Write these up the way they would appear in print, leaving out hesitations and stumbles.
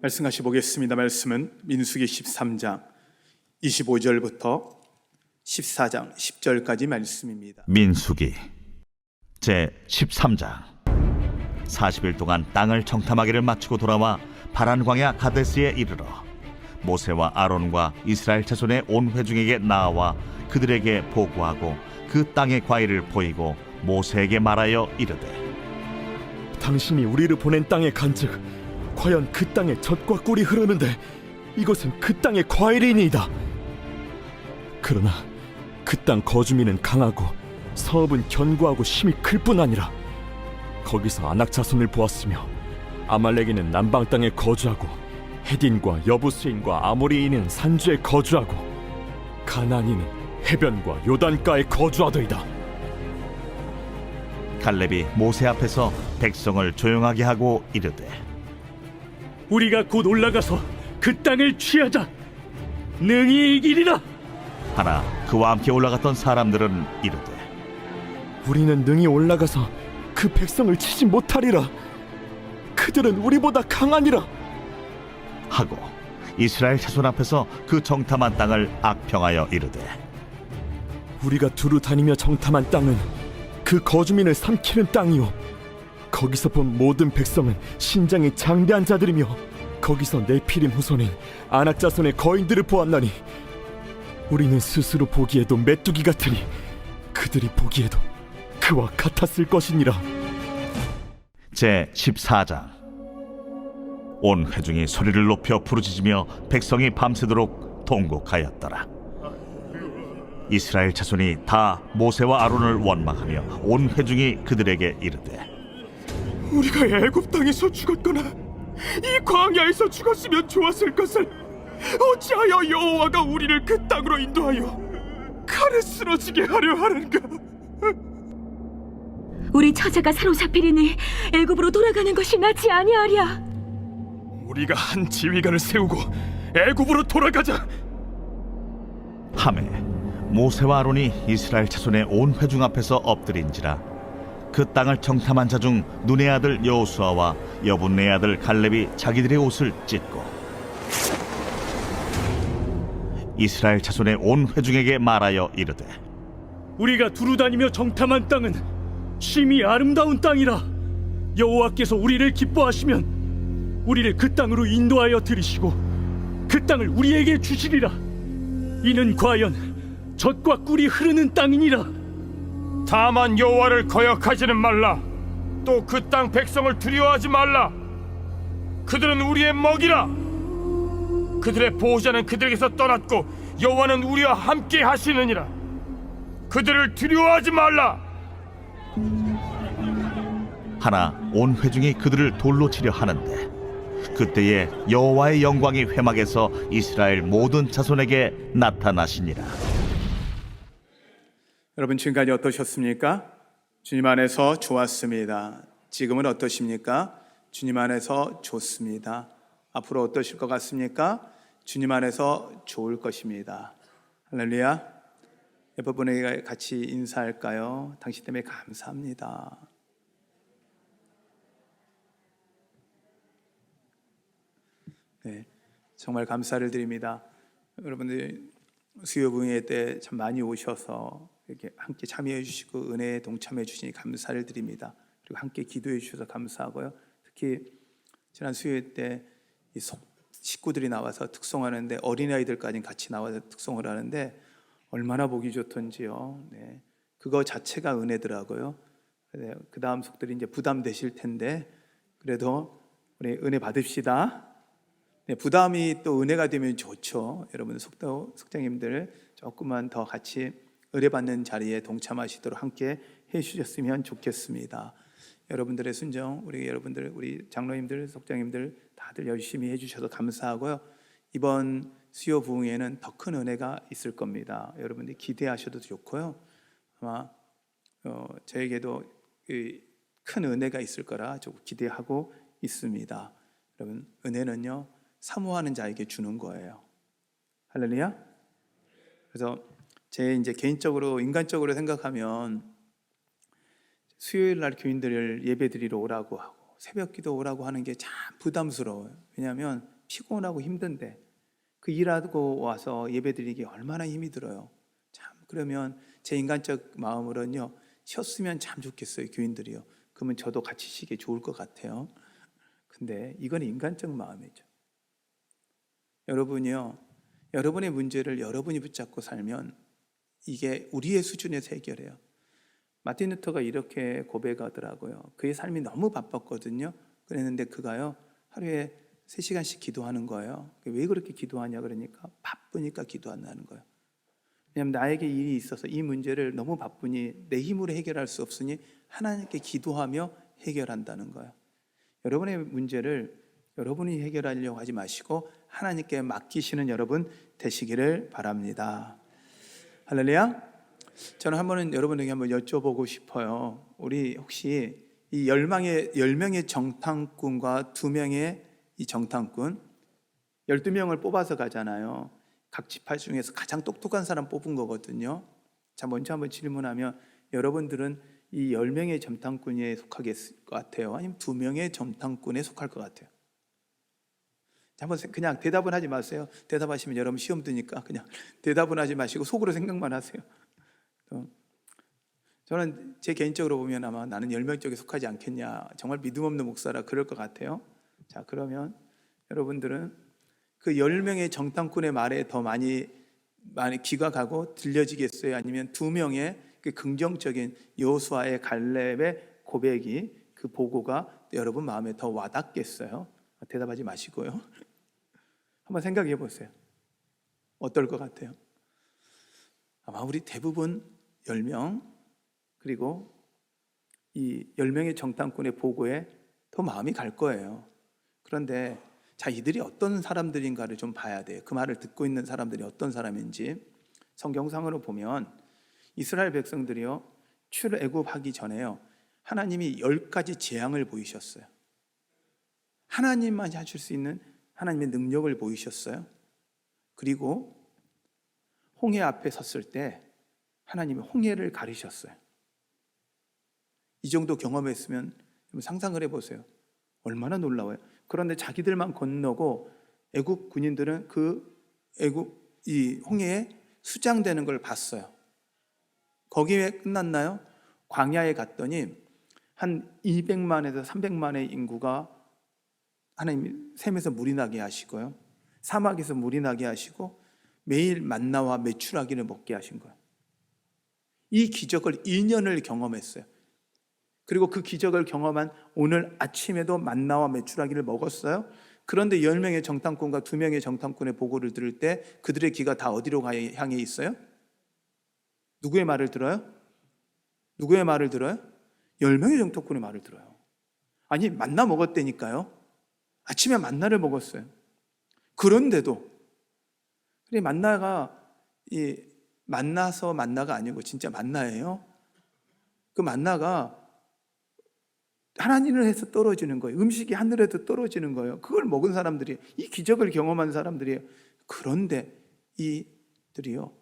말씀하시 보겠습니다. 말씀은 민수기 13장 25절부터 14장 10절까지 말씀입니다. 민수기 제 13장. 40일 동안 땅을 정탐하기를 마치고 돌아와 바란 광야 가데스에 이르러 모세와 아론과 이스라엘 자손의 온 회중에게 나아와 그들에게 보고하고 그 땅의 과일을 보이고 모세에게 말하여 이르되, 당신이 우리를 보낸 땅에 간즉 과연 그 땅에 젖과 꿀이 흐르는데 이것은 그 땅의 과일이니이다. 그러나 그 땅 거주민은 강하고 성읍은 견고하고 힘이 클 뿐 아니라 거기서 아낙 자손을 보았으며 아말렉인은 남방 땅에 거주하고 헤딘과 여부스인과 아모리인은 산주에 거주하고 가나안인은 해변과 요단가에 거주하더이다. 갈렙이 모세 앞에서 백성을 조용하게 하고 이르되, 우리가 곧 올라가서 그 땅을 취하자. 능히 이기리라. 하나 그와 함께 올라갔던 사람들은 이르되, 우리는 능히 올라가서 그 백성을 치지 못하리라. 그들은 우리보다 강하니라 하고 이스라엘 자손 앞에서 그 정탐한 땅을 악평하여 이르되, 우리가 두루 다니며 정탐한 땅은 그 거주민을 삼키는 땅이요 거기서 본 모든 백성은 신장이 장대한 자들이며 거기서 네피림 후손인 아낙 자손의 거인들을 보았나니 우리는 스스로 보기에도 메뚜기 같으니 그들이 보기에도 그와 같았을 것이니라. 제 14장. 온 회중이 소리를 높여 부르짖으며 백성이 밤새도록 통곡하였더라. 이스라엘 자손이 다 모세와 아론을 원망하며 온 회중이 그들에게 이르되, 우리가 애굽 땅에서 죽었거나 이 광야에서 죽었으면 좋았을 것을 어찌하여 여호와가 우리를 그 땅으로 인도하여 칼에 쓰러지게 하려 하는가? 우리 처자가 사로잡히리니 애굽으로 돌아가는 것이 낫지 아니하랴. 우리가 한 지휘관을 세우고 애굽으로 돌아가자. 하매 모세와 아론이 이스라엘 자손의 온 회중 앞에서 엎드린지라. 그 땅을 정탐한 자 중 눈의 아들 여호수아와 여분네 아들 갈렙이 자기들의 옷을 찢고 이스라엘 자손의 온 회중에게 말하여 이르되, 우리가 두루 다니며 정탐한 땅은 심히 아름다운 땅이라. 여호와께서 우리를 기뻐하시면 우리를 그 땅으로 인도하여 들이시고 그 땅을 우리에게 주시리라. 이는 과연 젖과 꿀이 흐르는 땅이니라. 다만 여호와를 거역하지는 말라. 또 그 땅 백성을 두려워하지 말라. 그들은 우리의 먹이라. 그들의 보호자는 그들에게서 떠났고 여호와는 우리와 함께 하시느니라. 그들을 두려워하지 말라. 하나 온 회중이 그들을 돌로 치려 하는데 그때에 여호와의 영광이 회막에서 이스라엘 모든 자손에게 나타나시니라. 여러분 지금까지 어떠셨습니까? 주님 안에서 좋았습니다. 지금은 어떠십니까? 주님 안에서 좋습니다. 앞으로 어떠실 것 같습니까? 주님 안에서 좋을 것입니다. 할렐루야. 옆에 분에게 같이 인사할까요? 당신 때문에 감사합니다. 네, 정말 감사를 드립니다. 여러분들 수요 부흥회 때 참 많이 오셔서 이렇게 함께 참여해 주시고 은혜에 동참해 주시니 감사를 드립니다. 그리고 함께 기도해 주셔서 감사하고요. 특히 지난 수요일 때 이 식구들이 나와서 특송하는데 어린아이들까지 같이 나와서 특송을 하는데 얼마나 보기 좋던지요. 네, 그거 자체가 은혜더라고요. 그 다음 속들이 이제 부담되실 텐데 그래도 우리 은혜 받읍시다. 네, 부담이 또 은혜가 되면 좋죠. 여러분 속장님들 조금만 더 같이 의뢰받는 자리에 동참하시도록 함께 해주셨으면 좋겠습니다. 여러분들의 순종, 우리 장로님들, 속장님들 다들 열심히 해주셔서 감사하고요. 이번 수요 부흥회는 더 큰 은혜가 있을 겁니다. 여러분들 기대하셔도 좋고요. 아마 저에게도 큰 은혜가 있을 거라 조금 기대하고 있습니다. 여러분 은혜는요 사모하는 자에게 주는 거예요. 할렐루야. 그래서 제 이제 개인적으로 인간적으로 생각하면 수요일 날 교인들을 예배 드리러 오라고 하고 새벽 기도 오라고 하는 게 참 부담스러워요. 왜냐하면 피곤하고 힘든데 그 일하고 와서 예배드리기 얼마나 힘이 들어요. 참 그러면 제 인간적 마음으로는요, 쉬었으면 참 좋겠어요, 교인들이요. 그러면 저도 같이 쉬기 좋을 것 같아요. 근데 이건 인간적 마음이죠. 여러분이요, 여러분의 문제를 여러분이 붙잡고 살면 이게 우리의 수준에서 해결해요. 마틴 루터가 이렇게 고백하더라고요. 그의 삶이 너무 바빴거든요. 그랬는데 그가요, 하루에 3시간씩 기도하는 거예요. 왜 그렇게 기도하냐 그러니까 바쁘니까 기도한다는 거예요. 왜냐하면 나에게 일이 있어서 이 문제를 너무 바쁘니 내 힘으로 해결할 수 없으니 하나님께 기도하며 해결한다는 거예요. 여러분의 문제를 여러분이 해결하려고 하지 마시고 하나님께 맡기시는 여러분 되시기를 바랍니다. 할렐루야. 저는 한 번은 여러분에게 한번 여쭤보고 싶어요. 우리 혹시 이 10명의 정탐꾼과 2명의 이 정탐꾼, 12명을 뽑아서 가잖아요. 각 지파 중에서 가장 똑똑한 사람 뽑은 거거든요. 자, 먼저 한번 질문하면 여러분들은 이 10명의 정탐꾼에 속하겠을 것 같아요? 아니면 2명의 정탐꾼에 속할 것 같아요? 자, 한번 그냥 대답은 하지 마세요. 대답하시면 여러분 시험 드니까 그냥 대답은 하지 마시고 속으로 생각만 하세요. 저는 제 개인적으로 보면 아마 나는 10명 쪽에 속하지 않겠냐, 정말 믿음 없는 목사라 그럴 것 같아요. 자, 그러면 여러분들은 그 10명의 정탐꾼의 말에 더 많이 귀가 가고 들려지겠어요? 아니면 2명의 그 긍정적인 여호수아의 갈렙의 고백이, 그 보고가 여러분 마음에 더 와닿겠어요? 대답하지 마시고요. 한번 생각해 보세요. 어떨 것 같아요? 아마 우리 대부분 10명, 그리고 이 10명의 정탐꾼의 보고에 더 마음이 갈 거예요. 그런데 자, 이들이 어떤 사람들인가를 좀 봐야 돼요. 그 말을 듣고 있는 사람들이 어떤 사람인지. 성경상으로 보면 이스라엘 백성들이요, 출애굽하기 전에요, 하나님이 10가지 재앙을 보이셨어요. 하나님만이 하실 수 있는 하나님의 능력을 보이셨어요. 그리고 홍해 앞에 섰을 때 하나님이 홍해를 가리셨어요. 이 정도 경험했으면 상상을 해보세요. 얼마나 놀라워요. 그런데 자기들만 건너고 애굽 군인들은 이 홍해에 수장되는 걸 봤어요. 거기에 끝났나요? 광야에 갔더니 한 200만에서 300만의 인구가 하나님이 샘에서 물이 나게 하시고요, 사막에서 물이 나게 하시고 매일 만나와 메추라기를 먹게 하신 거예요. 이 기적을 2년을 경험했어요. 그리고 그 기적을 경험한 오늘 아침에도 만나와 메추라기를 먹었어요. 그런데 10명의 정탐꾼과 2명의 정탐꾼의 보고를 들을 때 그들의 귀가 다 어디로 향해 있어요? 누구의 말을 들어요? 누구의 말을 들어요? 10명의 정탐꾼의 말을 들어요. 아니, 만나 먹었다니까요. 아침에 만나를 먹었어요. 그런데도 만나가 만나서 만나가 아니고 진짜 만나예요. 그 만나가 하나님을 해서 떨어지는 거예요. 음식이 하늘에서 떨어지는 거예요. 그걸 먹은 사람들이, 이 기적을 경험한 사람들이에요. 그런데 이들이요,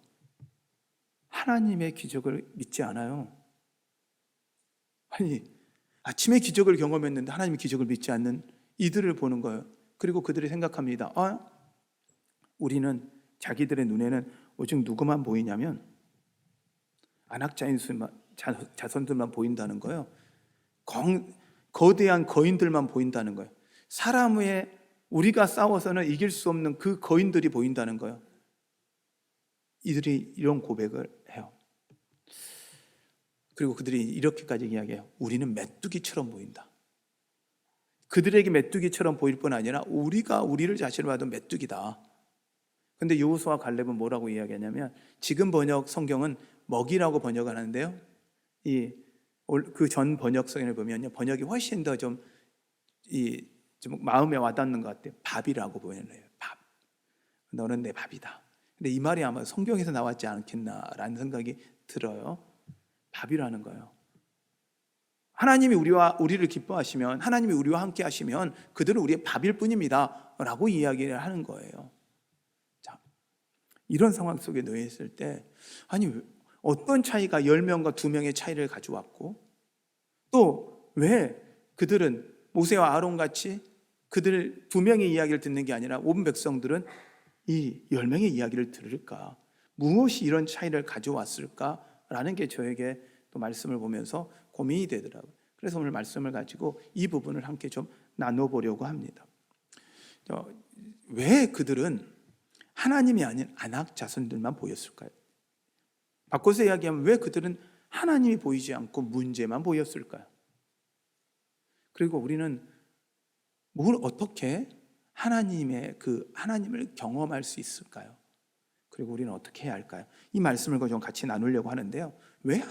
하나님의 기적을 믿지 않아요. 아니, 아침에 기적을 경험했는데 하나님의 기적을 믿지 않는 이들을 보는 거예요. 그리고 그들이 생각합니다. 우리는, 자기들의 눈에는 오직 누구만 보이냐면 안악자인 자손들만 보인다는 거예요. 거대한 거인들만 보인다는 거예요. 사람의, 우리가 싸워서는 이길 수 없는 그 거인들이 보인다는 거예요. 이들이 이런 고백을 해요. 그리고 그들이 이렇게까지 이야기해요. 우리는 메뚜기처럼 보인다. 그들에게 메뚜기처럼 보일 뿐 아니라 우리가 우리를 자신을 봐도 메뚜기다. 근데 여호수아 갈렙은 뭐라고 이야기하냐면, 지금 번역 성경은 먹이라고 번역하는데요, 그 전 번역성을 보면요, 번역이 훨씬 더 좀 마음에 와닿는 것 같아요. 밥이라고 보여요. 밥. 너는 내 밥이다. 근데 이 말이 아마 성경에서 나왔지 않겠나라는 생각이 들어요. 밥이라는 거예요. 하나님이 우리를 기뻐하시면, 하나님이 우리와 함께 하시면 그들은 우리의 밥일 뿐입니다 라고 이야기를 하는 거예요. 자, 이런 상황 속에 놓여 있을 때, 아니, 어떤 차이가 10명과 2명의 차이를 가져왔고, 또 왜 그들은 모세와 아론같이 그들 2명의 이야기를 듣는 게 아니라 온 백성들은 이 10명의 이야기를 들을까? 무엇이 이런 차이를 가져왔을까라는 게 저에게 또 말씀을 보면서 고민이 되더라고요. 그래서 오늘 말씀을 가지고 이 부분을 함께 좀 나눠보려고 합니다. 왜 그들은 하나님이 아닌 안악 자손들만 보였을까요? 바꿔서 이야기하면 왜 그들은 하나님이 보이지 않고 문제만 보였을까요? 그리고 우리는 뭘 어떻게 하나님의 하나님을 경험할 수 있을까요? 그리고 우리는 어떻게 해야 할까요? 이 말씀을 좀 같이 나누려고 하는데요. 왜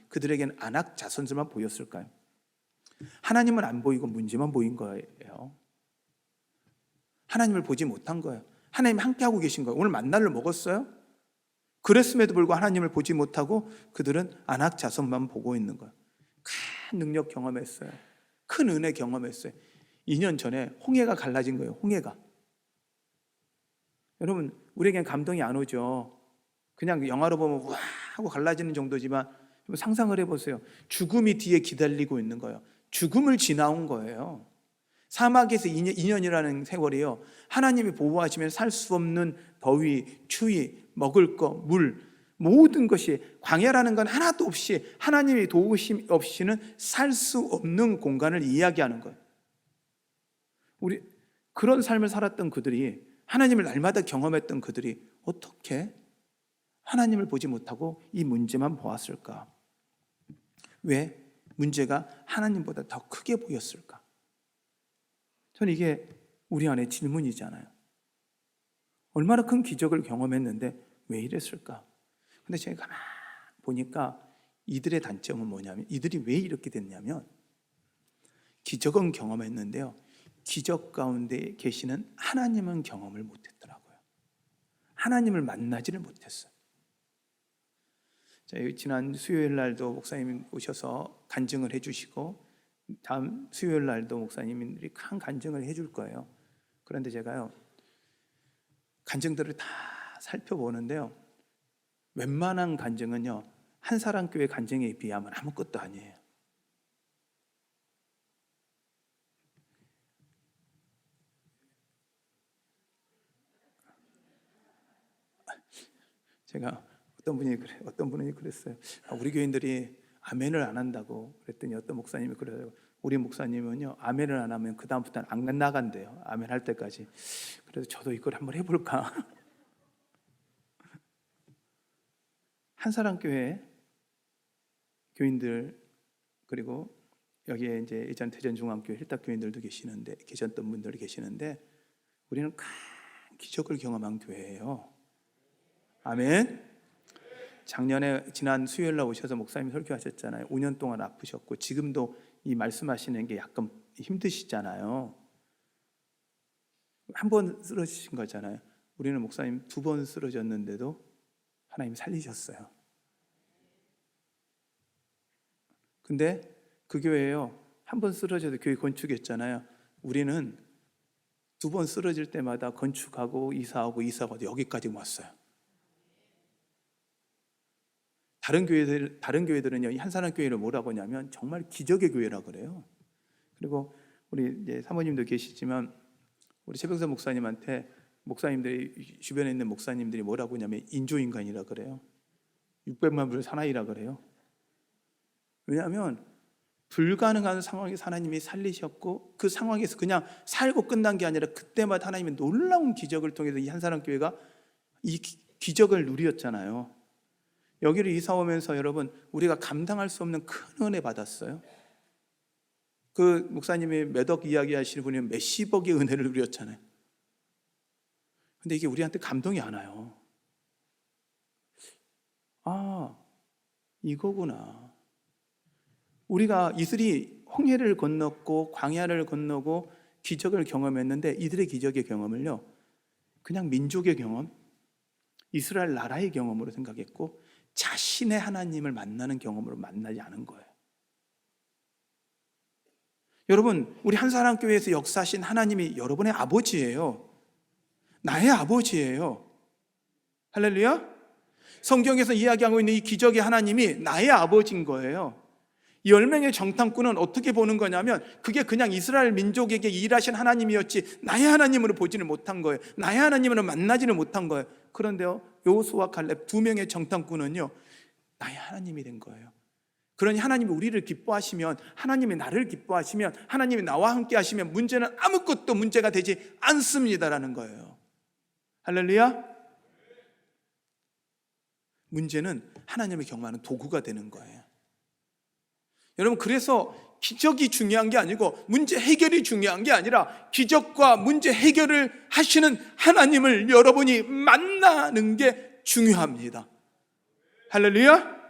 그들에게는 안악 자손들만 보였을까요? 하나님은 안 보이고 문제만 보인 거예요. 하나님을 보지 못한 거예요. 하나님이 함께하고 계신 거예요. 오늘 만나를 먹었어요? 그랬음에도 불구하고 하나님을 보지 못하고 그들은 안악 자손만 보고 있는 거예요. 큰 능력 경험했어요. 큰 은혜 경험했어요. 2년 전에 홍해가 갈라진 거예요. 홍해가. 여러분, 우리에겐 감동이 안 오죠. 그냥 영화로 보면 와 하고 갈라지는 정도지만 상상을 해보세요. 죽음이 뒤에 기다리고 있는 거예요. 죽음을 지나온 거예요. 사막에서 2년이라는 세월이요, 하나님이 보호하시면 살 수 없는 더위, 추위, 먹을 거, 물, 모든 것이, 광야라는 건 하나도 없이 하나님의 도우심 없이는 살 수 없는 공간을 이야기하는 거예요. 우리 그런 삶을 살았던 그들이, 하나님을 날마다 경험했던 그들이 어떻게 하나님을 보지 못하고 이 문제만 보았을까? 왜 문제가 하나님보다 더 크게 보였을까? 저는 이게 우리 안에 질문이잖아요. 얼마나 큰 기적을 경험했는데 왜 이랬을까? 근데 제가 가만히 보니까 이들의 단점은 뭐냐면, 이들이 왜 이렇게 됐냐면, 기적은 경험했는데요, 기적 가운데 계시는 하나님은 경험을 못했더라고요. 하나님을 만나지를 못했어요. 자, 지난 수요일 날도 목사님 오셔서 간증을 해주시고, 다음 수요일 날도 목사님들이 큰 간증을 해줄 거예요. 그런데 제가요, 간증들을 다 살펴보는데요, 웬만한 간증은요, 한 사람 교회 간증에 비하면 아무것도 아니에요. 제가 어떤 분이 그랬어요. 우리 교인들이 아멘을 안 한다고 그랬더니 어떤 목사님이 그래요. 우리 목사님은요, 아멘을 안 하면 그 다음부터는 안 나간대요. 아멘 할 때까지. 그래서 저도 이걸 한번 해볼까. 한 사람 교회 교인들, 그리고 여기에 이제 예전 대전중앙교회 힐탁 교인들도 계셨던 분들이 계시는데, 우리는 큰 기적을 경험한 교회예요. 아멘. 지난 수요일 날 오셔서 목사님 설교하셨잖아요. 5년 동안 아프셨고 지금도 이 말씀하시는 게 약간 힘드시잖아요. 한 번 쓰러지신 거잖아요. 우리는 목사님 2번 쓰러졌는데도 하나님 살리셨어요. 근데 그 교회에요, 한 번 쓰러져도 교회 건축했잖아요. 우리는 2번 쓰러질 때마다 건축하고 이사하고 여기까지 왔어요. 다른 교회들은요, 한 사람 교회를 뭐라고 하냐면 정말 기적의 교회라 그래요. 그리고 우리 이제 사모님도 계시지만 우리 최병선 목사님한테 목사님들이, 주변에 있는 목사님들이 뭐라고 하냐면 인조인간이라 그래요. 600만 불 사나이라 그래요. 왜냐하면 불가능한 상황에서 하나님이 살리셨고, 그 상황에서 그냥 살고 끝난 게 아니라 그때마다 하나님의 놀라운 기적을 통해서 이 한 사람 교회가 이 기적을 누렸잖아요. 여기를 이사 오면서 여러분, 우리가 감당할 수 없는 큰 은혜 받았어요. 그 목사님이 몇억 이야기 하시는 분이 몇십억의 은혜를 누렸잖아요. 근데 이게 우리한테 감동이 안 와요. 아, 이거구나. 우리가 이들이 홍해를 건넜고 광야를 건너고 기적을 경험했는데, 이들의 기적의 경험을요, 그냥 민족의 경험, 이스라엘 나라의 경험으로 생각했고 자신의 하나님을 만나는 경험으로 만나지 않은 거예요. 여러분, 우리 한 사람 교회에서 역사하신 하나님이 여러분의 아버지예요. 나의 아버지예요. 할렐루야. 성경에서 이야기하고 있는 이 기적의 하나님이 나의 아버지인 거예요. 10명의 정탐꾼은 어떻게 보는 거냐면 그게 그냥 이스라엘 민족에게 일하신 하나님이었지 나의 하나님으로 보지는 못한 거예요. 나의 하나님으로 만나지는 못한 거예요. 그런데요, 여호수아와 갈렙 2명의 정탐꾼은요, 나의 하나님이 된 거예요. 그러니 하나님이 우리를 기뻐하시면, 하나님이 나를 기뻐하시면, 하나님이 나와 함께 하시면 문제는 아무것도 문제가 되지 않습니다라는 거예요. 할렐루야. 문제는 하나님을 경험하는 도구가 되는 거예요. 여러분, 그래서 기적이 중요한 게 아니고 문제 해결이 중요한 게 아니라 기적과 문제 해결을 하시는 하나님을 여러분이 만나는 게 중요합니다. 할렐루야.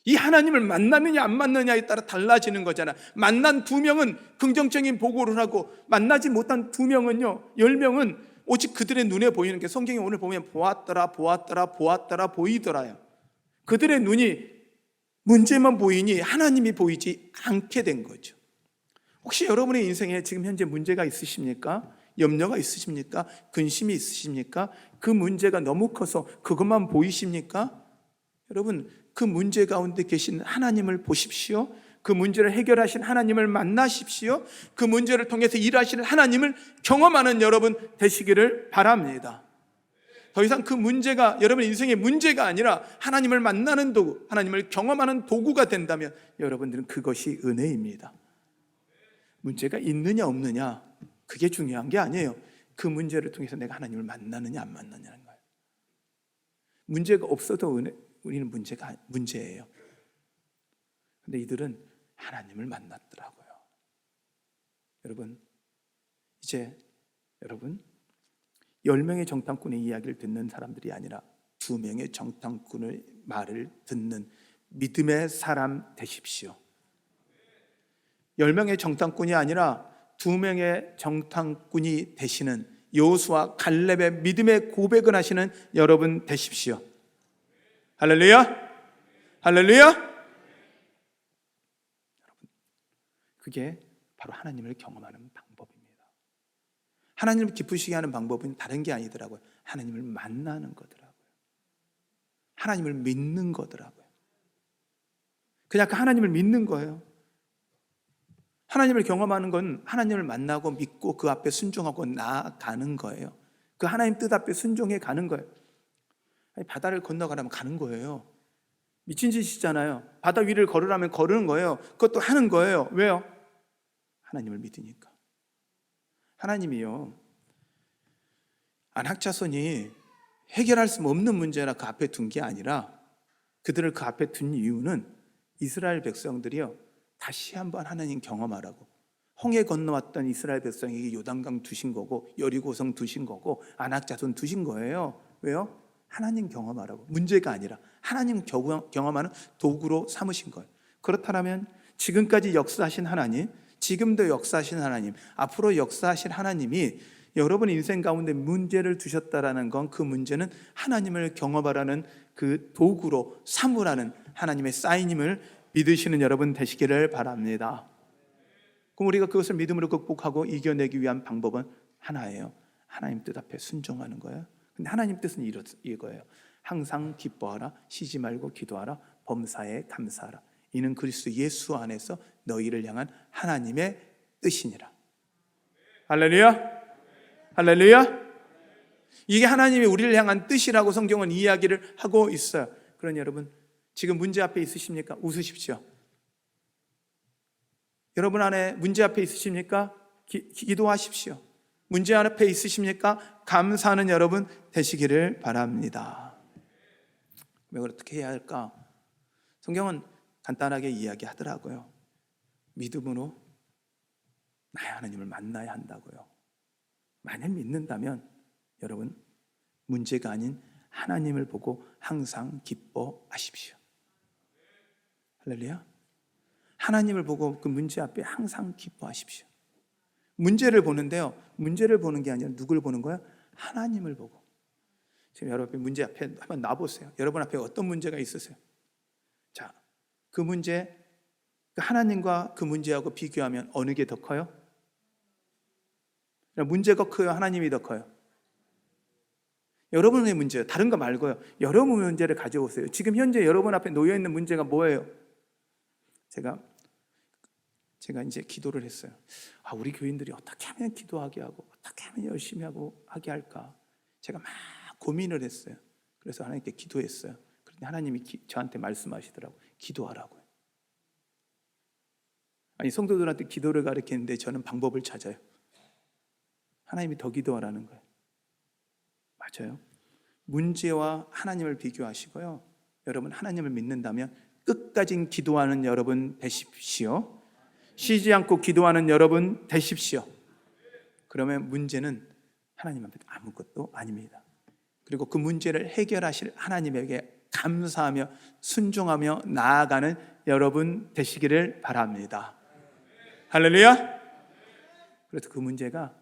이 하나님을 만나느냐 안 만나느냐에 따라 달라지는 거잖아. 만난 2명은 긍정적인 보고를 하고 만나지 못한 2명은요, 10명은 오직 그들의 눈에 보이는 게, 성경에 오늘 보면 보았더라 보이더라요. 그들의 눈이 문제만 보이니 하나님이 보이지 않게 된 거죠. 혹시 여러분의 인생에 지금 현재 문제가 있으십니까? 염려가 있으십니까? 근심이 있으십니까? 그 문제가 너무 커서 그것만 보이십니까? 여러분, 그 문제 가운데 계신 하나님을 보십시오. 그 문제를 해결하신 하나님을 만나십시오. 그 문제를 통해서 일하시는 하나님을 경험하는 여러분 되시기를 바랍니다. 더 이상 그 문제가 여러분 인생의 문제가 아니라 하나님을 만나는 도구, 하나님을 경험하는 도구가 된다면 여러분들은 그것이 은혜입니다. 문제가 있느냐 없느냐 그게 중요한 게 아니에요. 그 문제를 통해서 내가 하나님을 만나느냐 안 만나느냐는 거예요. 문제가 없어도 우리는 문제예요. 근데 이들은 하나님을 만났더라고요. 여러분, 이제 여러분 10명의 정탐꾼의 이야기를 듣는 사람들이 아니라 2명의 정탐꾼의 말을 듣는 믿음의 사람 되십시오. 10명의 정탐꾼이 아니라 2명의 정탐꾼이 되시는 여호수아 갈렙의 믿음의 고백을 하시는 여러분 되십시오. 할렐루야. 할렐루야. 여러분, 그게 바로 하나님을 경험하는 방법입니다. 하나님을 기쁘시게 하는 방법은 다른 게 아니더라고요. 하나님을 만나는 거더라고요. 하나님을 믿는 거더라고요. 그냥 그 하나님을 믿는 거예요. 하나님을 경험하는 건 하나님을 만나고 믿고 그 앞에 순종하고 나아가는 거예요. 그 하나님 뜻 앞에 순종해 가는 거예요. 아니, 바다를 건너가라면 가는 거예요. 미친 짓이잖아요. 바다 위를 걸으라면 걸으는 거예요. 그것도 하는 거예요. 왜요? 하나님을 믿으니까. 하나님이요, 안악자손이 해결할 수 없는 문제라 그 앞에 둔 게 아니라 그들을 그 앞에 둔 이유는 이스라엘 백성들이요, 다시 한번 하나님 경험하라고. 홍해 건너왔던 이스라엘 백성에게 요단강 두신 거고 여리고성 두신 거고 안악자손 두신 거예요. 왜요? 하나님 경험하라고. 문제가 아니라 하나님 경험하는 도구로 삼으신 거예요. 그렇다면 지금까지 역사하신 하나님, 지금도 역사하신 하나님, 앞으로 역사하실 하나님이 여러분 인생 가운데 문제를 두셨다라는 건 그 문제는 하나님을 경험하라는 그 도구로 삼으라는 하나님의 사인임을 믿으시는 여러분 되시기를 바랍니다. 그럼 우리가 그것을 믿음으로 극복하고 이겨내기 위한 방법은 하나예요. 하나님 뜻 앞에 순종하는 거예요. 근데 하나님 뜻은 이거예요. 항상 기뻐하라, 쉬지 말고 기도하라, 범사에 감사하라. 이는 그리스도 예수 안에서 너희를 향한 하나님의 뜻이니라. 할렐루야. 할렐루야. 이게 하나님이 우리를 향한 뜻이라고 성경은 이야기를 하고 있어요. 그러니 여러분, 지금 문제 앞에 있으십니까? 웃으십시오. 여러분 안에 문제 앞에 있으십니까? 기도하십시오. 문제 앞에 있으십니까? 감사하는 여러분 되시기를 바랍니다. 왜 어떻게 해야 할까? 성경은 간단하게 이야기하더라고요. 믿음으로 나의 하나님을 만나야 한다고요. 만약 믿는다면 여러분, 문제가 아닌 하나님을 보고 항상 기뻐하십시오. 할렐루야. 하나님을 보고 그 문제 앞에 항상 기뻐하십시오. 문제를 보는데요, 문제를 보는 게 아니라 누굴 보는 거예요? 하나님을 보고. 지금 여러분 문제 앞에 한번 놔보세요. 여러분 앞에 어떤 문제가 있으세요? 자, 그 문제, 하나님과 그 문제하고 비교하면 어느 게 더 커요? 문제가 커요? 하나님이 더 커요? 여러분의 문제예요. 다른 거 말고요. 여러분 문제를 가져오세요. 지금 현재 여러분 앞에 놓여있는 문제가 뭐예요? 제가 이제 기도를 했어요. 우리 교인들이 어떻게 하면 기도하게 하고 어떻게 하면 열심히 하게 할까? 제가 막 고민을 했어요. 그래서 하나님께 기도했어요. 그런데 하나님이 저한테 말씀하시더라고요. 기도하라고요. 아니, 성도들한테 기도를 가르치는데 저는 방법을 찾아요. 하나님이 더 기도하라는 거예요. 맞아요. 문제와 하나님을 비교하시고요. 여러분, 하나님을 믿는다면 끝까지 기도하는 여러분 되십시오. 쉬지 않고 기도하는 여러분 되십시오. 그러면 문제는 하나님 앞에 아무것도 아닙니다. 그리고 그 문제를 해결하실 하나님에게 감사하며 순종하며 나아가는 여러분 되시기를 바랍니다. 할렐루야. 그래서 그 문제가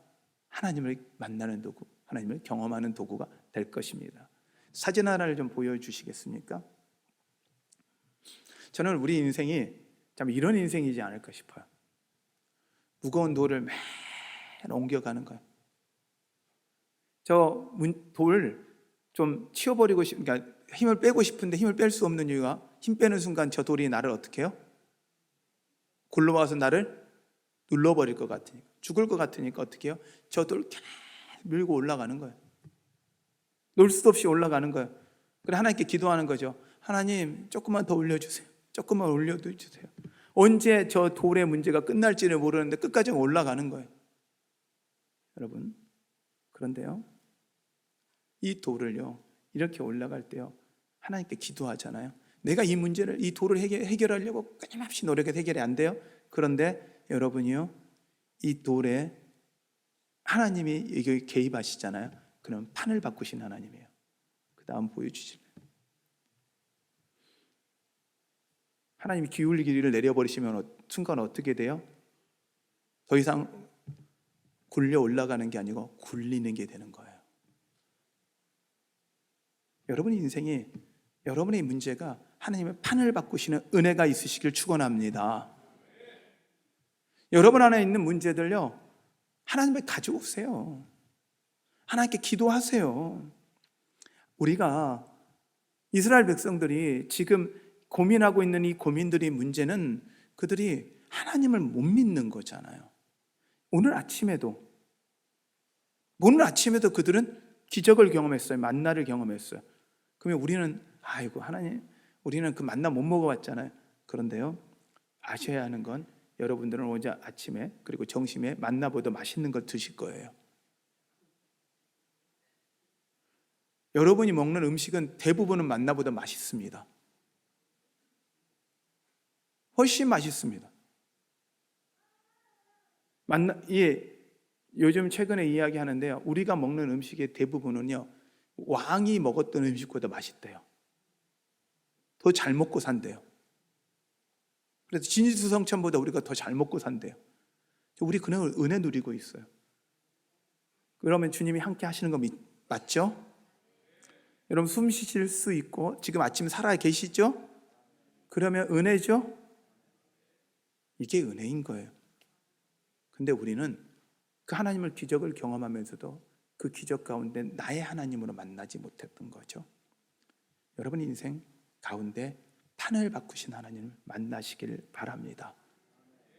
하나님을 만나는 도구, 하나님을 경험하는 도구가 될 것입니다. 사진 하나를 좀 보여주시겠습니까? 저는 우리 인생이 참 이런 인생이지 않을까 싶어요. 무거운 돌을 매일 옮겨가는 거예요. 저 돌 좀 치워버리고 그러니까 힘을 빼고 싶은데 힘을 뺄 수 없는 이유가, 힘 빼는 순간 저 돌이 나를 어떻게 해요? 굴러와서 나를 눌러버릴 것 같으니까, 죽을 것 같으니까 어떻게 해요? 저 돌 계속 밀고 올라가는 거예요. 놀 수도 없이 올라가는 거예요. 그래, 하나님께 기도하는 거죠. 하나님, 조금만 더 올려주세요. 조금만 올려주세요. 언제 저 돌의 문제가 끝날지를 모르는데 끝까지 올라가는 거예요. 여러분, 그런데요, 이 돌을요, 이렇게 올라갈 때요, 하나님께 기도하잖아요. 내가 이 문제를, 이 돌을 해결하려고 끊임없이 노력해서 해결이 안 돼요. 그런데 여러분이요, 이 돌에 하나님이 여기 개입하시잖아요. 그럼 판을 바꾸신 하나님이에요. 그 다음 보여주시면, 하나님이 기울기 길이를 내려버리시면 순간 어떻게 돼요? 더 이상 굴려 올라가는 게 아니고 굴리는 게 되는 거예요. 여러분의 인생이, 여러분의 문제가 하나님의 판을 바꾸시는 은혜가 있으시길 축원합니다. 여러분 안에 있는 문제들요, 하나님께 가져오세요. 하나님께 기도하세요. 우리가 이스라엘 백성들이 지금 고민하고 있는 이 고민들의 문제는 그들이 하나님을 못 믿는 거잖아요. 오늘 아침에도 그들은 기적을 경험했어요. 만나를 경험했어요. 그러면 우리는, 아이고 하나님, 우리는 그 만나 못 먹어봤잖아요. 그런데요, 아셔야 하는 건 여러분들은 오늘 아침에 그리고 점심에 만나보다 맛있는 걸 드실 거예요. 여러분이 먹는 음식은 대부분은 만나보다 맛있습니다. 훨씬 맛있습니다. 요즘 최근에 이야기하는데요, 우리가 먹는 음식의 대부분은요, 왕이 먹었던 음식보다 맛있대요. 더 잘 먹고 산대요. 그래서 진수성찬보다 우리가 더 잘 먹고 산대요. 우리 그냥 은혜 누리고 있어요. 그러면 주님이 함께 하시는 거 맞죠? 여러분, 숨 쉬실 수 있고 지금 아침 살아 계시죠? 그러면 은혜죠? 이게 은혜인 거예요. 근데 우리는 그 하나님을 기적을 경험하면서도 그 기적 가운데 나의 하나님으로 만나지 못했던 거죠. 여러분 인생 가운데 판을 바꾸신 하나님을 만나시길 바랍니다.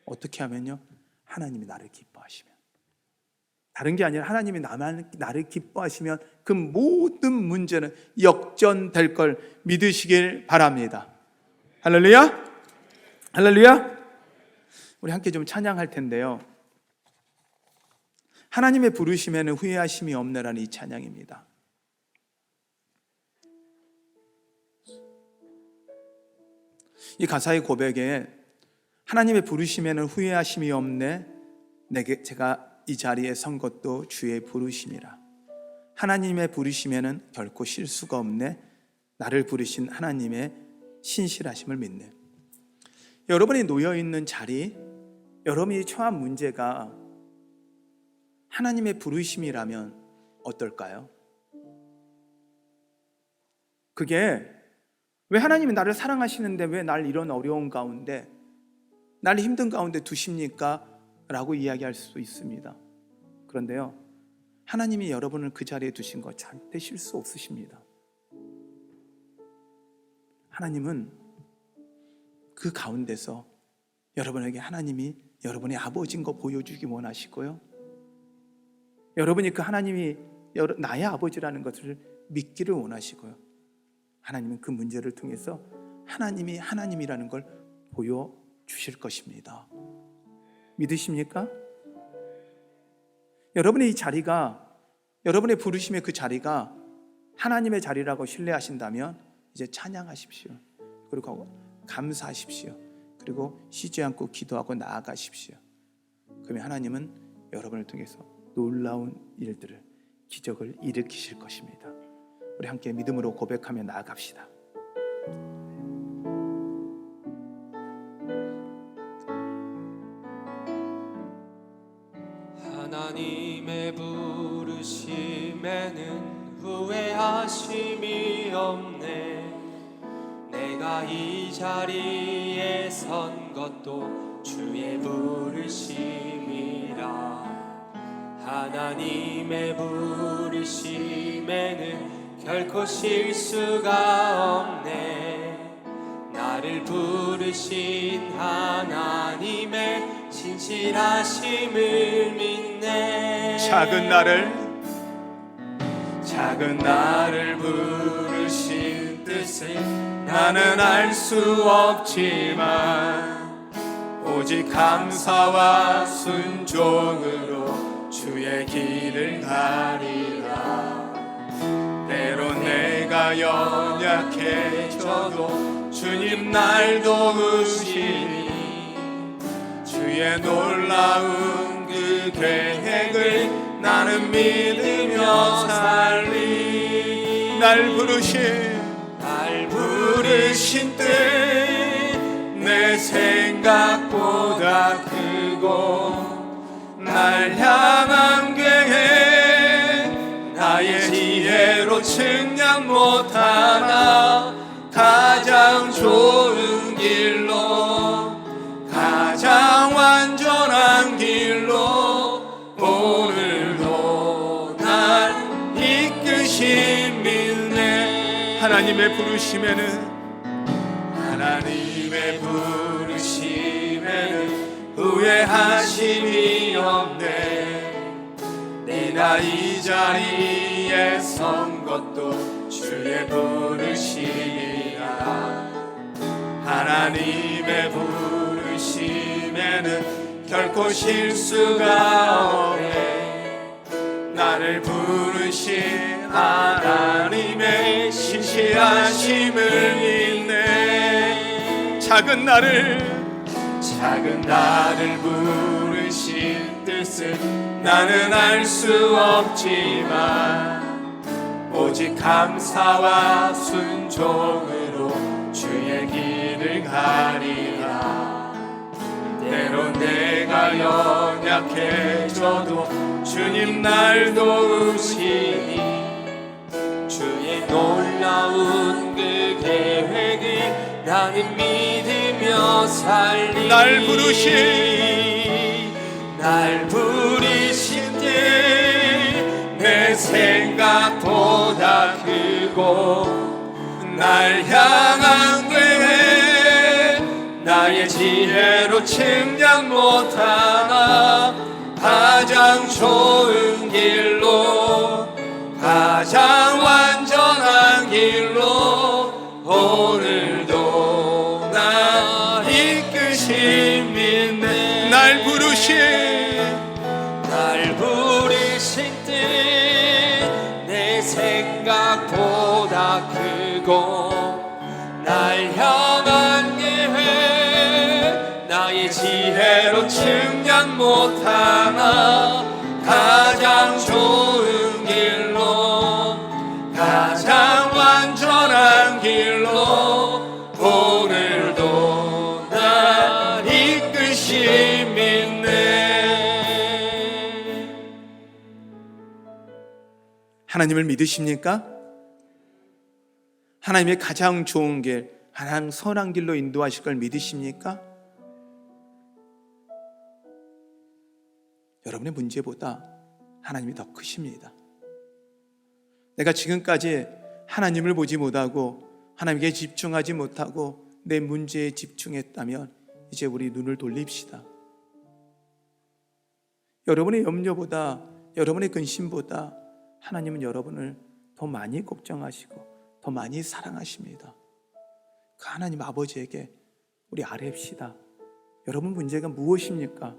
어떻게 하면요? 하나님이 나를 기뻐하시면, 다른 게 아니라 하나님이 나를 기뻐하시면 그 모든 문제는 역전될 걸 믿으시길 바랍니다. 할렐루야! 할렐루야! 우리 함께 좀 찬양할 텐데요, 하나님의 부르심에는 후회하심이 없네라는 이 찬양입니다. 이 가사의 고백에 하나님의 부르심에는 후회하심이 없네, 제가 이 자리에 선 것도 주의 부르심이라. 하나님의 부르심에는 결코 실수가 없네, 나를 부르신 하나님의 신실하심을 믿네. 여러분이 놓여있는 자리, 여러분이 처한 문제가 하나님의 부르심이라면 어떨까요? 그게 왜 하나님이 나를 사랑하시는데 왜 날 이런 어려운 가운데, 날 힘든 가운데 두십니까? 라고 이야기할 수 있습니다. 그런데요, 하나님이 여러분을 그 자리에 두신 거 절대 실수 없으십니다. 하나님은 그 가운데서 여러분에게 하나님이 여러분의 아버지인 거 보여주기 원하시고요. 여러분이 그 하나님이 나의 아버지라는 것을 믿기를 원하시고요. 하나님은 그 문제를 통해서 하나님이 하나님이라는 걸 보여주실 것입니다. 믿으십니까? 여러분의 이 자리가, 여러분의 부르심의 그 자리가 하나님의 자리라고 신뢰하신다면 이제 찬양하십시오. 그리고 감사하십시오. 그리고 쉬지 않고 기도하고 나아가십시오. 그러면 하나님은 여러분을 통해서 놀라운 일들을, 기적을 일으키실 것입니다. 우리 함께 믿음으로 고백하며 나아갑시다. 하나님의 부르심에는 후회하심이 없네. 내가 이 자리에 선 것도 주의 부르심이라. 하나님의 부르심에는 결코 실수가 없네. 나를 부르신 하나님의 진실하심을 믿네. 작은 나를 부르신 뜻을 나는 알 수 없지만 오직 감사와 순종으로 주의 길을 가리라. 때론 내가 연약해져도 주님 날 도우시니 주의 놀라운 그 계획을 나는 믿으며 살리. 날 부르신 뜻 내 생각보다 크고 날 향한 계획 나의 지혜로 측량 못하나 가장 좋은 길로 가장 완전한 길로 오늘도 날 이끄신 믿네. 하나님의 부르심에는 후회하심이 없네. 내가 이 자리에 선 것도 주의 부르심이라. 하나님의 부르심에는 결코 실수가 없네. 나를 부르신 하나님의 신실하심을 믿네. 작은 나를 부르신 뜻을 나는 알 수 없지만 오직 감사와 순종으로 주의 길을 가리라. 때론 내가 연약해져도 주님 날 도우시니 주의 놀라운 그 계획을 나는 믿으며 살리. 날 부르신 뜻 내 생각보다 크고 날 향한 계획 나의 지혜로 측량 못하나 가장 좋은 길로 가장 완전한 길로 오늘도 날 이끄신 믿네. 날 부르신 뜻 내 생각보다 크고 날 향한 계획 나의 지혜로 측량 못하나 가장 좋은 길로 가장 완전한 길로 오늘도 날 이끄신 믿네. 하나님을 믿으십니까? 하나님의 가장 좋은 길, 가장 선한 길로 인도하실 걸 믿으십니까? 여러분의 문제보다 하나님이 더 크십니다. 내가 지금까지 하나님을 보지 못하고 하나님께 집중하지 못하고 내 문제에 집중했다면 이제 우리 눈을 돌립시다. 여러분의 염려보다, 여러분의 근심보다 하나님은 여러분을 더 많이 걱정하시고 더 많이 사랑하십니다. 그 하나님 아버지에게 우리 아뢰읍시다. 여러분 문제가 무엇입니까?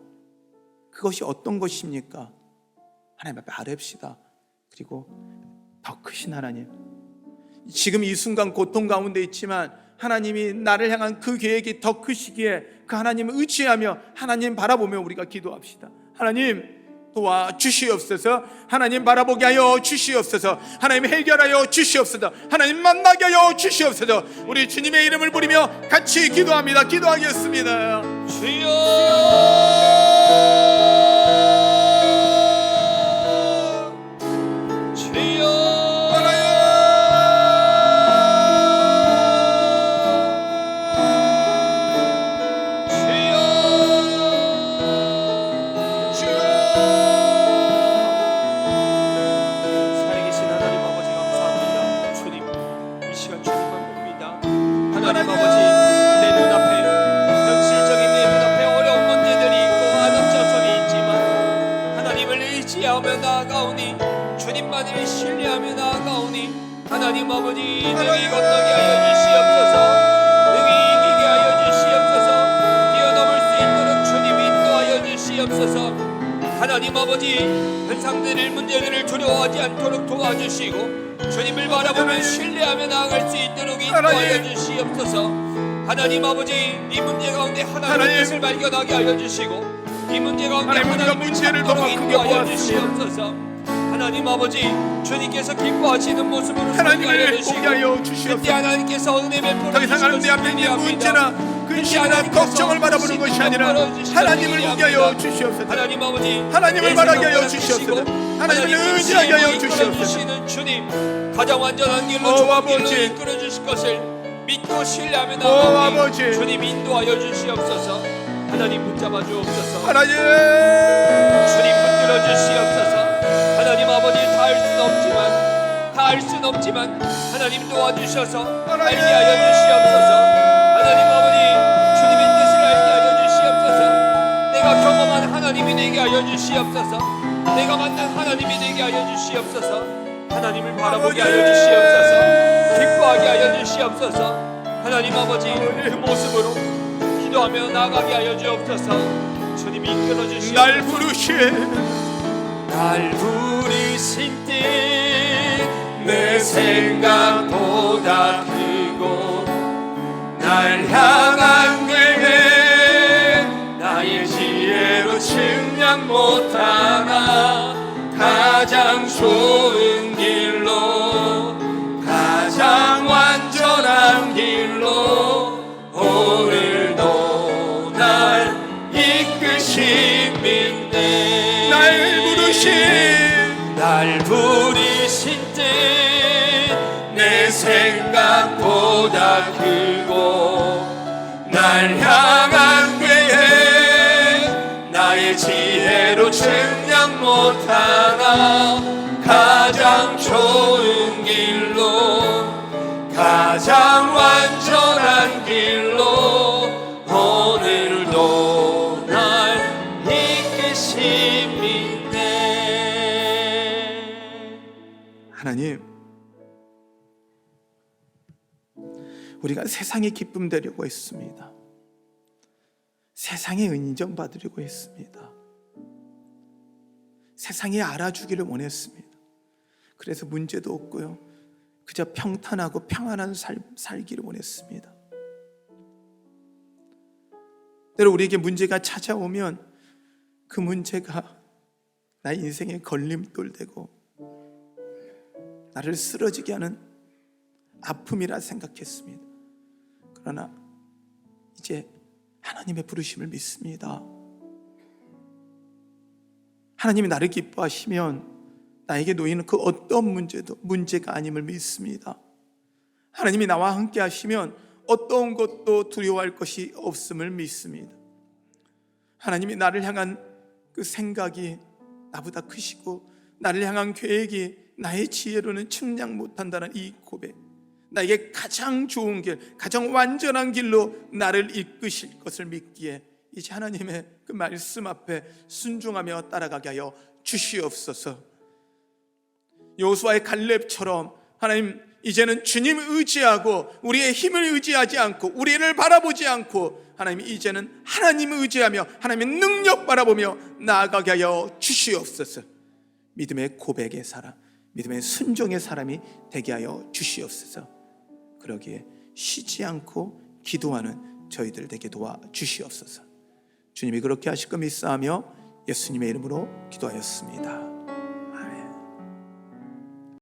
그것이 어떤 것입니까? 하나님 앞에 아뢰읍시다. 그리고 더 크신 하나님, 지금 이 순간 고통 가운데 있지만 하나님이 나를 향한 그 계획이 더 크시기에 그 하나님을 의지하며 하나님 바라보며 우리가 기도합시다. 하나님 도와주시옵소서. 하나님 바라보게 하여 주시옵소서. 하나님 해결하여 주시옵소서. 하나님 만나게 하여 주시옵소서. 우리 주님의 이름을 부르며 같이 기도합니다. 기도하겠습니다. 살아계신 하나님 아버지 감사합니다. 주님, 이 시간 주님만 봅니다. 하나님 아버지, 내 눈앞에 현실적인 내 눈앞에 어려운 문제들이 있고 안압자손이 있지만 하나님을 의지하며 나아가오니, 주님만을 신뢰하며 나아가오니 하나님 아버지 능히 건너게 하여 주시옵소서. 능히 이기게 하여 주시옵소서. 뛰어넘을 수 있도록 주님 인도하여 주시옵소서. 하나님 아버지, 현상들을 문제들을 두려워하지 않도록 도와주시고 주님을 바라보며 신뢰하며 나아갈 수 있도록 인도하여 주시옵소서. 하나님 아버지, 이 문제 가운데 하나님의 뜻을 발견하게 하여 주시고 이 문제 가운데 하나님의 문제를 더 인도하여 주시옵소서. 하나님 아버지, 주님께서 기뻐하시는 모습으로 하나님을 주시고 보게 하여 주시옵소서. 그때 하나님께서 은혜 베풀어 더 이상 내 앞에 있는 문제나 근심이나 걱정을 바라보는 것이 아니라 하나님을 보게 하여 주시옵소서. 하나님 아버지, 하나님을 바라게 하여 주시옵소서. 하나님을 의지하게 하여 주시옵소서. 주님, 가장 완전한 길로 오, 좋은 길로 아버지. 이끌어 주실 것을 믿고 신뢰하며 오, 나아가오니 아버지. 주님 인도하여 주시옵소서. 하나님 붙잡아 주옵소서. 하나님, 주님 붙들어 주시옵소서. 하나님 아버지, 다 할 수는 없지만 하나님 도와주셔서 알게 하여 주시옵소서. 하나님 아버지, 주님의 뜻을 알게 하여 주시옵소서. 내가 경험한 하나님이 되게 하여 주시옵소서. 내가 만난 하나님이 되게 하여 주시옵소서. 하나님을 바라보게 하여 주시옵소서. 기뻐하게 하여 주시옵소서. 하나님 아버지, 그 모습으로 기도하며 나가게 하여 주옵소서. 주님이 이끌어 주시옵소서. 날 부르신 뜻 내 생각보다 크고 날 향한 계획 나의 지혜로 측량 못하나 가장 좋은 길로 가장 완전한 길로 오늘도 날 이끄심인데 날 부르신 뜻 내 생각보다 크고 날 향한 계획 나의 지혜로 측량 못하나 가장 좋은 길로 가장 완전한 길로 오늘도 날 이끄심이네. 하나님, 우리가 세상의 기쁨 되려고 했습니다. 세상에 인정받으려고 했습니다. 세상에 알아주기를 원했습니다. 그래서 문제도 없고요, 그저 평탄하고 평안한 살기를 원했습니다. 때로 우리에게 문제가 찾아오면 그 문제가 나의 인생의 걸림돌 되고 나를 쓰러지게 하는 아픔이라 생각했습니다. 그러나 이제 하나님의 부르심을 믿습니다. 하나님이 나를 기뻐하시면 나에게 놓이는 그 어떤 문제도 문제가 아님을 믿습니다. 하나님이 나와 함께 하시면 어떤 것도 두려워할 것이 없음을 믿습니다. 하나님이 나를 향한 그 생각이 나보다 크시고 나를 향한 계획이 나의 지혜로는 측량 못한다는 이 고백, 나에게 가장 좋은 길, 가장 완전한 길로 나를 이끄실 것을 믿기에 이제 하나님의 그 말씀 앞에 순종하며 따라가게 하여 주시옵소서. 여호수아의 갈렙처럼 하나님, 이제는 주님 의지하고 우리의 힘을 의지하지 않고 우리를 바라보지 않고 하나님, 이제는 하나님을 의지하며 하나님의 능력 바라보며 나아가게 하여 주시옵소서. 믿음의 고백의 사람, 믿음의 순종의 사람이 되게 하여 주시옵소서. 그러기에 쉬지 않고 기도하는 저희들 되게 도와 주시옵소서. 주님이 그렇게 하실 것 믿사하며 예수님의 이름으로 기도하였습니다.